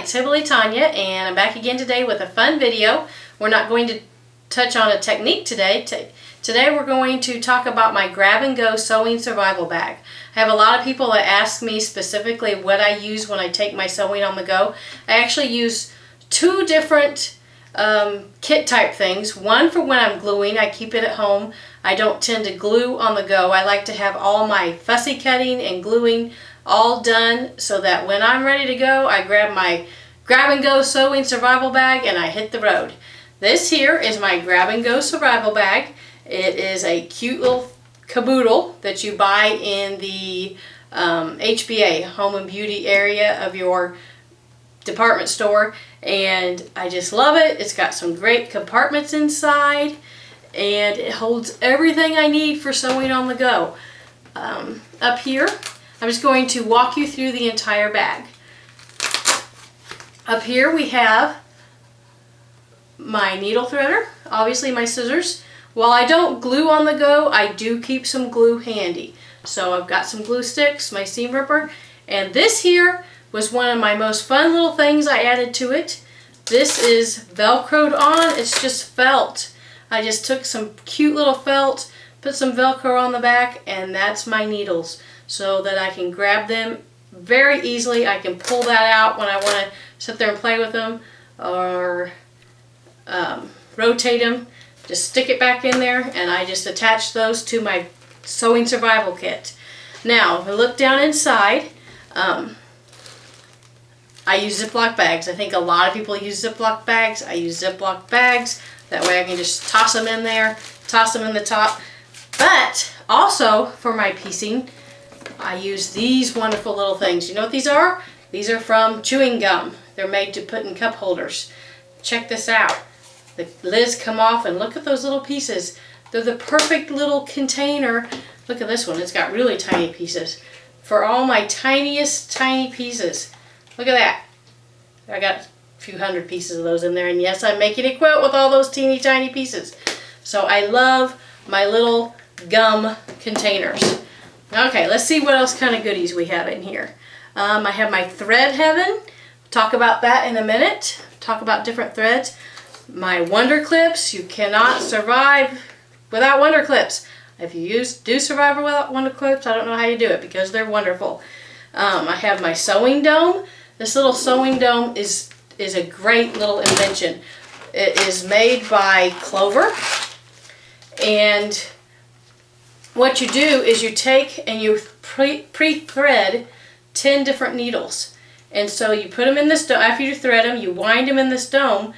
it's Hillbilly Tanya, and I'm back again today with a fun video. We're not going to touch on a technique today. Today we're going to talk about my grab-and-go sewing survival bag. I have a lot of people that ask me specifically what I use when I take my sewing on the go. I actually use two different kit type things. One for when I'm gluing. I keep it at home. I don't tend to glue on the go. I like to have all my fussy cutting and gluing all done so that when I'm ready to go, I grab my grab-and-go sewing survival bag and I hit the road. This here is my grab-and-go survival bag. It is a cute little caboodle that you buy in the HBA, Home and Beauty area of your department store, and I just love it. It's got some great compartments inside, and it holds everything I need for sewing on the go. Up here, I'm just going to walk you through the entire bag. Up here we have my needle threader, obviously my scissors. While I don't glue on the go, I do keep some glue handy. So I've got some glue sticks, my seam ripper, and this here was one of my most fun little things I added to it. This is Velcroed on, it's just felt. I just took some cute little felt, put some Velcro on the back, and that's my needles, so that I can grab them very easily. I can pull that out when I want to sit there and play with them, or rotate them. Just stick it back in there, and I just attach those to my sewing survival kit. Now, if I look down inside, I use Ziploc bags. I think a lot of people use Ziploc bags. I use Ziploc bags. That way I can just toss them in there, toss them in the top. But also for my piecing, I use these wonderful little things. You know what these are? These are from chewing gum. They're made to put in cup holders. Check this out. The lids come off, and look at those little pieces. They're the perfect little container. Look at this one. It's got really tiny pieces. For all my tiniest tiny pieces. Look at that. I got a few hundred pieces of those in there, and yes, I'm making a quilt with all those teeny tiny pieces. So I love my little gum containers. Okay, let's see what else kind of goodies we have in here. I have my thread heaven. Talk about that in a minute. Talk about different threads. My wonder clips. You cannot survive without wonder clips. If you do survive without wonder clips, I don't know how you do it because they're wonderful. I have my sewing dome. This little sewing dome is a great little invention. It is made by Clover, and what you do is you take and you pre-thread 10 different needles, and so you put them in this dome. After you thread them, you wind them in this dome.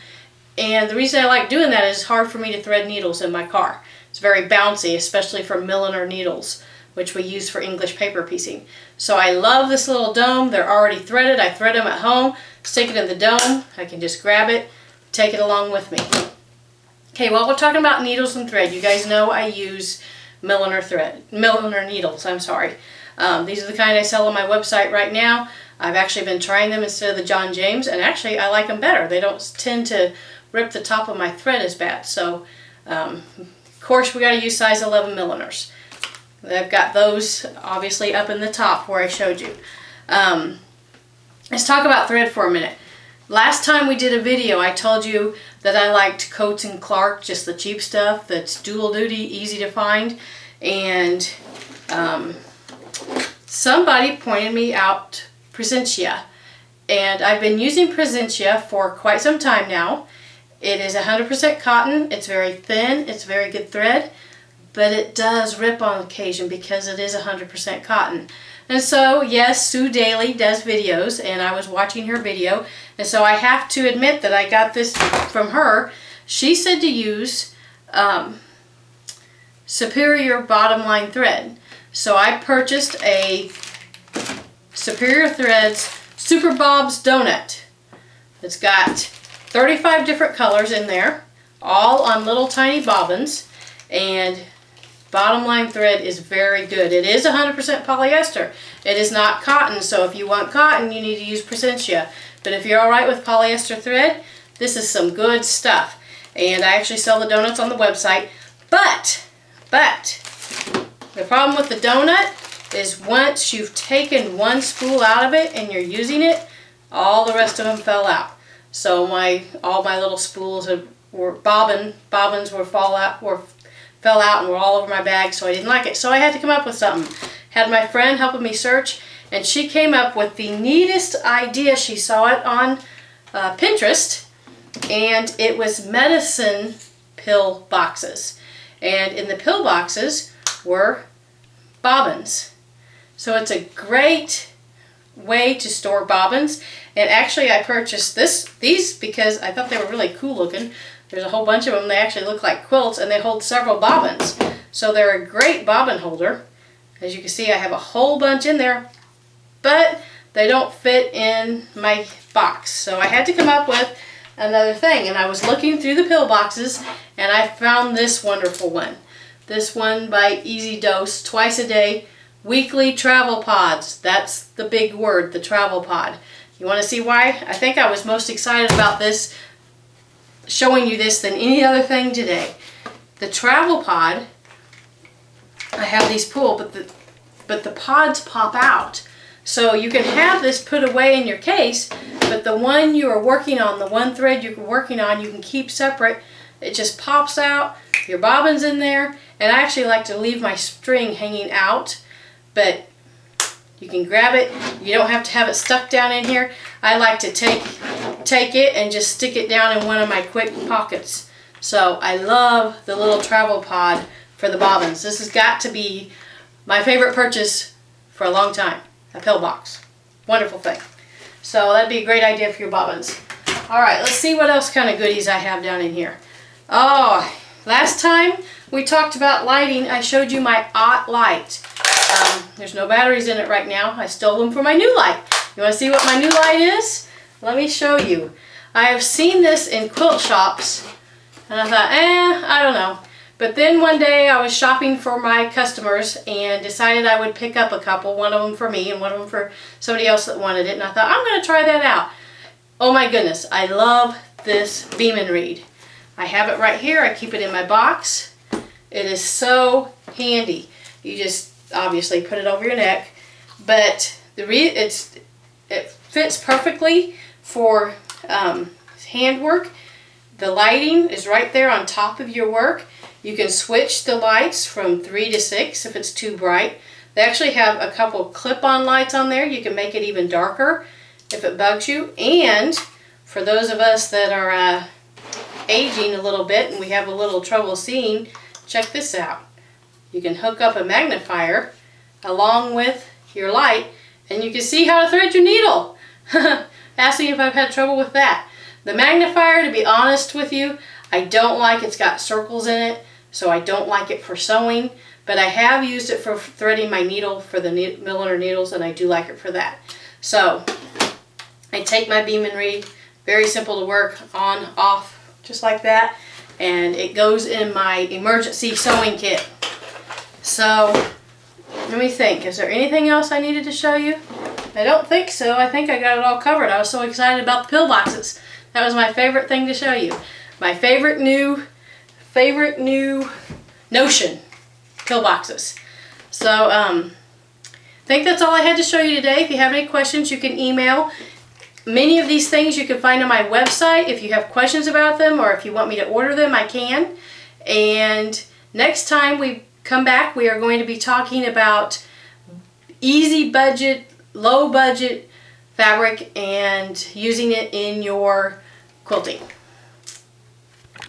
And the reason I like doing that is it's hard for me to thread needles in my car. It's very bouncy, especially for milliner needles, which we use for English paper piecing. So I love this little dome. They're already threaded. I thread them at home, stick it in the dome. I can just grab it, take it along with me. Okay, well, we're talking about needles and thread. You guys know I use milliner needles, I'm sorry. These are the kind I sell on my website right now. I've actually been trying them instead of the John James, and actually I like them better. They don't tend to rip the top of my thread as bad. So, of course, we got to use size 11 milliners. I've got those obviously up in the top where I showed you. Let's talk about thread for a minute. Last time we did a video, I told you that I liked Coates & Clark, just the cheap stuff that's dual duty, easy to find. And somebody pointed me out Presentia. And I've been using Presentia for quite some time now. It is 100% cotton. It's very thin. It's very good thread. But it does rip on occasion because it is 100% cotton. And so, yes, Sue Daly does videos, and I was watching her video. And so I have to admit that I got this from her. She said to use Superior Bottom Line thread. So I purchased a Superior Threads Super Bob's Donut. It's got 35 different colors in there, all on little tiny bobbins, and bottom line thread is very good. It is 100% polyester. It is not cotton, so if you want cotton, you need to use Presentia. But if you're alright with polyester thread, this is some good stuff. And I actually sell the donuts on the website. But, the problem with the donut is once you've taken one spool out of it and you're using it, all the rest of them fell out. So all my little spools bobbins fell out and were all over my bag, so I didn't like it. So I had to come up with something. Had my friend helping me search, and she came up with the neatest idea. She saw it on Pinterest, and it was medicine pill boxes. And in the pill boxes were bobbins. So it's a great way to store bobbins. And actually I purchased these because I thought they were really cool looking. There's a whole bunch of them. They actually look like quilts, and they hold several bobbins. So they're a great bobbin holder. As you can see, I have a whole bunch in there, but they don't fit in my box. So I had to come up with another thing, and I was looking through the pill boxes, and I found this wonderful one. This one by Easy Dose, twice a day, weekly travel pods. That's the big word, the travel pod. You want to see why? I think I was most excited about this, showing you this, than any other thing today. The travel pod, I have these pulled, but the pods pop out. So you can have this put away in your case, but the one you are working on, the one thread you're working on, you can keep separate. It just pops out, your bobbin's in there, and I actually like to leave my string hanging out, but you can grab it. You don't have to have it stuck down in here. I like to take it and just stick it down in one of my quick pockets. So I love the little travel pod for the bobbins. This has got to be my favorite purchase for a long time. A pill box. Wonderful thing. So that'd be a great idea for your bobbins. Alright, let's see what else kind of goodies I have down in here. Oh, last time we talked about lighting, I showed you my light. There's no batteries in it right now. I stole them for my new light. You want to see what my new light is? Let me show you. I have seen this in quilt shops, and I thought, I don't know. But then one day I was shopping for my customers and decided I would pick up a couple, one of them for me and one of them for somebody else that wanted it. And I thought, I'm going to try that out. Oh my goodness, I love this beam and read. I have it right here. I keep it in my box. It is so handy. You just obviously put it over your neck, but it fits perfectly for handwork. The lighting is right there on top of your work. You can switch the lights from 3 to 6 if it's too bright. They actually have a couple clip-on lights on there. You can make it even darker if it bugs you. And for those of us that are aging a little bit and we have a little trouble seeing, check this out. You can hook up a magnifier along with your light, and you can see how to thread your needle. Ask me if I've had trouble with that. The magnifier, to be honest with you, I don't like. It's got circles in it, so I don't like it for sewing, but I have used it for threading my needle for the milliner needles, and I do like it for that. So I take my beam and read, very simple to work, on, off, just like that, and it goes in my emergency sewing kit. So let me think, is there anything else I needed to show you? I don't think so. I think I got it all covered. I was so excited about the pill boxes. That was my favorite thing to show you. My favorite new Notion pill boxes. So I think that's all I had to show you today. If you have any questions, you can email. Many of these things you can find on my website. If you have questions about them or if you want me to order them, I can. And next time we come back, we are going to be talking about easy budget, low budget fabric and using it in your quilting.